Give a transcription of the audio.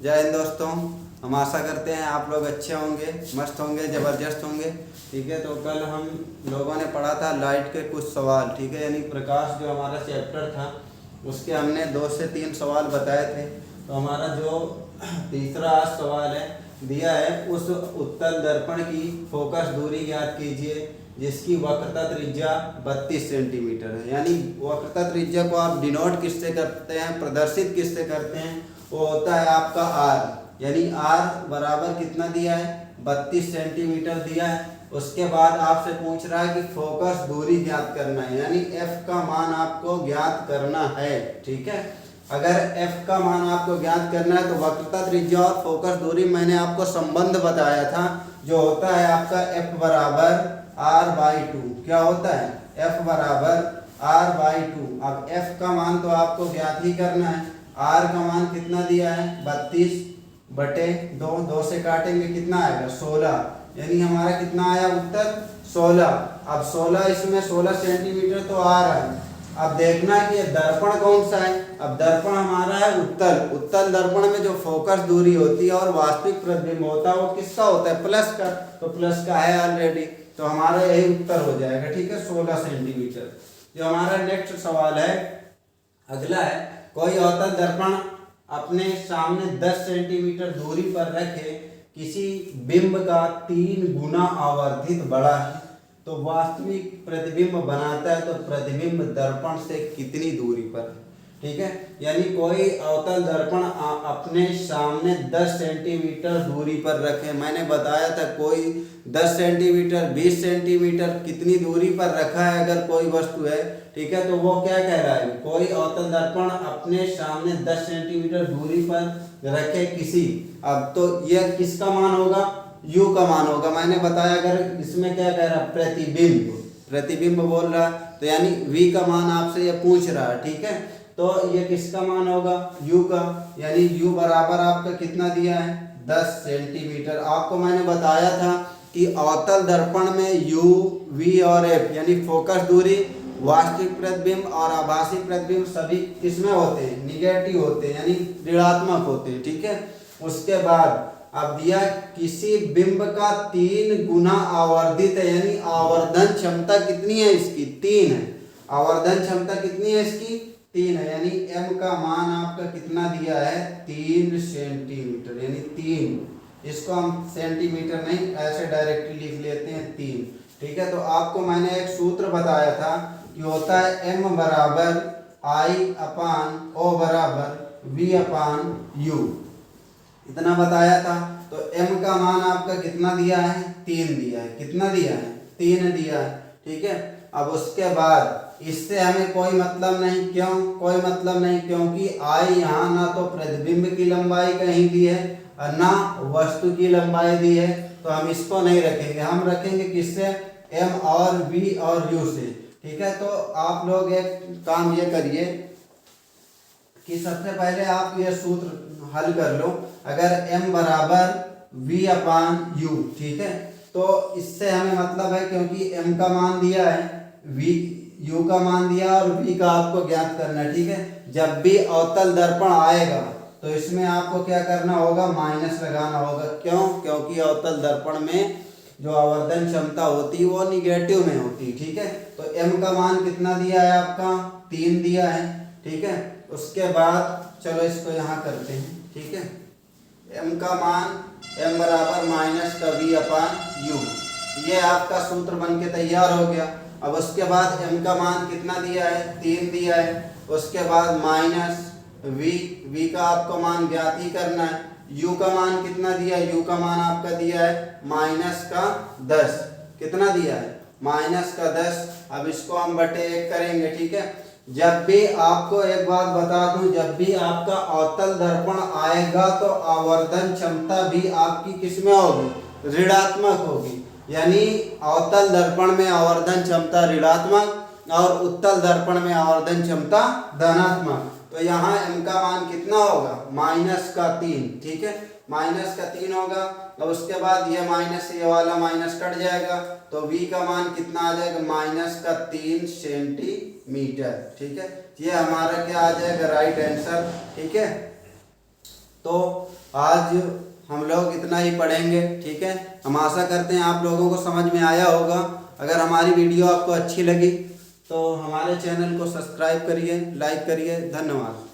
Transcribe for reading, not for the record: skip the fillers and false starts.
जय हिंद दोस्तों। हम आशा करते हैं आप लोग अच्छे होंगे, मस्त होंगे, ज़बरदस्त होंगे। ठीक है, तो कल हम लोगों ने पढ़ा था लाइट के कुछ सवाल। ठीक है, यानी प्रकाश जो हमारा चैप्टर था उसके हमने 2 से 3 सवाल बताए थे। तो हमारा जो तीसरा आज सवाल है दिया है, उस उत्तल दर्पण की फोकस दूरी ज्ञात कीजिए जिसकी वक्रता त्रिज्या 32 सेंटीमीटर है। यानी वक्रता त्रिज्या को आप डिनोट किससे करते हैं, प्रदर्शित किससे करते हैं, वो होता है आपका आर। यानी आर बराबर कितना दिया है, 32 सेंटीमीटर दिया है। उसके बाद आपसे पूछ रहा है कि फोकस दूरी ज्ञात करना है, यानी एफ का मान आपको ज्ञात करना है। ठीक है, अगर एफ का मान आपको ज्ञात करना है तो वक्रता त्रिज्या और फोकस दूरी मैंने आपको संबंध बताया था, जो होता है आपका एफ बराबर r/2। क्या होता है, एफ बराबर r/2। अब एफ का मान तो आपको ज्ञात ही करना है। आर का मान कितना दिया है, 32/2। 2 से काटेंगे कितना आएगा, 16। यानी हमारा कितना आया उत्तर, 16। अब 16, इसमें 16 सेंटीमीटर तो आ रहा है। अब देखना है कि दर्पण कौन सा है। अब दर्पण हमारा है उत्तल। उत्तल दर्पण में जो फोकस दूरी होती है और वास्तविक प्रतिबिंब होता है वो किसका होता है, प्लस का। तो प्लस का है ऑलरेडी, तो हमारा यही उत्तर हो जाएगा। ठीक है, 16 सेंटीमीटर। जो हमारा नेक्स्ट सवाल है, अगला है, कोई अवतल दर्पण अपने सामने 10 सेंटीमीटर दूरी पर रखे किसी बिंब का 3 गुना आवर्धित बड़ा है तो वास्तविक प्रतिबिंब बनाता है, तो प्रतिबिंब दर्पण से कितनी दूरी पर है। ठीक है, यानी कोई अवतल दर्पण अपने सामने 10 सेंटीमीटर दूरी पर रखे। मैंने बताया था कोई 10 सेंटीमीटर, 20 सेंटीमीटर कितनी दूरी पर रखा है अगर कोई वस्तु है। ठीक है, तो वो क्या कह रहा है, कोई अवतल दर्पण अपने सामने 10 सेंटीमीटर दूरी पर रखे किसी। अब तो यह किसका मान होगा, u का मान होगा। मैंने बताया अगर इसमें क्या कह रहा, प्रतिबिंब, प्रतिबिंब बोल रहा, तो यानी v का मान आपसे ये पूछ रहा है। ठीक है, तो ये किसका मान होगा, u का। यानी u बराबर आपका कितना दिया है, 10 सेंटीमीटर। आपको मैंने बताया था कि अवतल दर्पण में u, v और f यानी फोकस दूरी, वास्तविक प्रतिबिंब और आभासी प्रतिबिंब सभी किसमें होते हैं, निगेटिव होते हैं, यानी ऋणात्मक होते हैं। ठीक है, उसके बाद अब दिया किसी बिंब का 3 गुना आवर्धित है, यानी आवर्धन क्षमता कितनी है इसकी, 3 है। आवर्धन क्षमता कितनी है इसकी, 3 है। यानी m का मान आपका कितना दिया है, 3 सेंटीमीटर। यानी 3, इसको हम सेंटीमीटर नहीं ऐसे डायरेक्टली लिख लेते हैं 3। ठीक है, तो आपको मैंने एक सूत्र बताया था कि होता है m बराबर I/O बराबर V/U, इतना बताया था। तो m का मान आपका कितना दिया है, 3 दिया है। कितना दिया है, 3 दिया है। ठीक है, अब उसके बाद इससे हमें कोई मतलब नहीं। क्यों कोई मतलब नहीं, क्योंकि I यहाँ ना तो प्रतिबिंब की लंबाई कहीं दी है और ना वस्तु की लंबाई दी है, तो हम इसको नहीं रखेंगे। हम रखेंगे किससे, m और v और u से। ठीक है, तो आप लोग एक काम ये करिए कि सबसे पहले आप ये सूत्र हल कर लो। अगर m बराबर v/u, ठीक है, तो इससे हमें मतलब है क्योंकि m का मान दिया है, u का मान दिया और v का आपको ज्ञात करना है। ठीक है, जब भी अवतल दर्पण आएगा तो इसमें आपको क्या करना होगा, माइनस लगाना होगा। क्यों, क्योंकि अवतल दर्पण में जो आवर्धन क्षमता होती है वो निगेटिव में होती है। ठीक है, तो m का मान कितना दिया है आपका, 3 दिया है। ठीक है, उसके बाद चलो इसको यहाँ करते हैं। ठीक है, m का मान m बराबर -v/u, ये आपका सूत्र बन के तैयार हो गया। अब उसके बाद m का मान कितना दिया है, 3 दिया है। उसके बाद माइनस v का आपको मान ज्ञात ही करना है। u का मान कितना दिया है, u का मान आपका दिया है -10। कितना दिया है, -10। अब इसको हम बटे 1 करेंगे। ठीक है, जब भी आपको एक बात बता दूं, जब भी आपका अवतल दर्पण आएगा तो आवर्धन क्षमता भी आपकी किसमें होगी, ऋणात्मक होगी। यानी अवतल दर्पण में आवर्धन क्षमता ऋणात्मक और उत्तल दर्पण में आवर्धन क्षमता धनात्मक। तो यहाँ m का मान कितना होगा, -3। ठीक है, -3 होगा। और उसके बाद ये माइनस, ये वाला माइनस कट जाएगा, तो v का मान कितना आ जाएगा, -3 सेंटीमीटर। ठीक है, ये हमारा क्या आ जाएगा, राइट आंसर। ठीक है, तो आज हम लोग इतना ही पढ़ेंगे, ठीक है। हम आशा करते हैं आप लोगों को समझ में आया होगा। अगर हमारी वीडियो आपको अच्छी लगी तो हमारे चैनल को सब्सक्राइब करिए, लाइक करिए। धन्यवाद।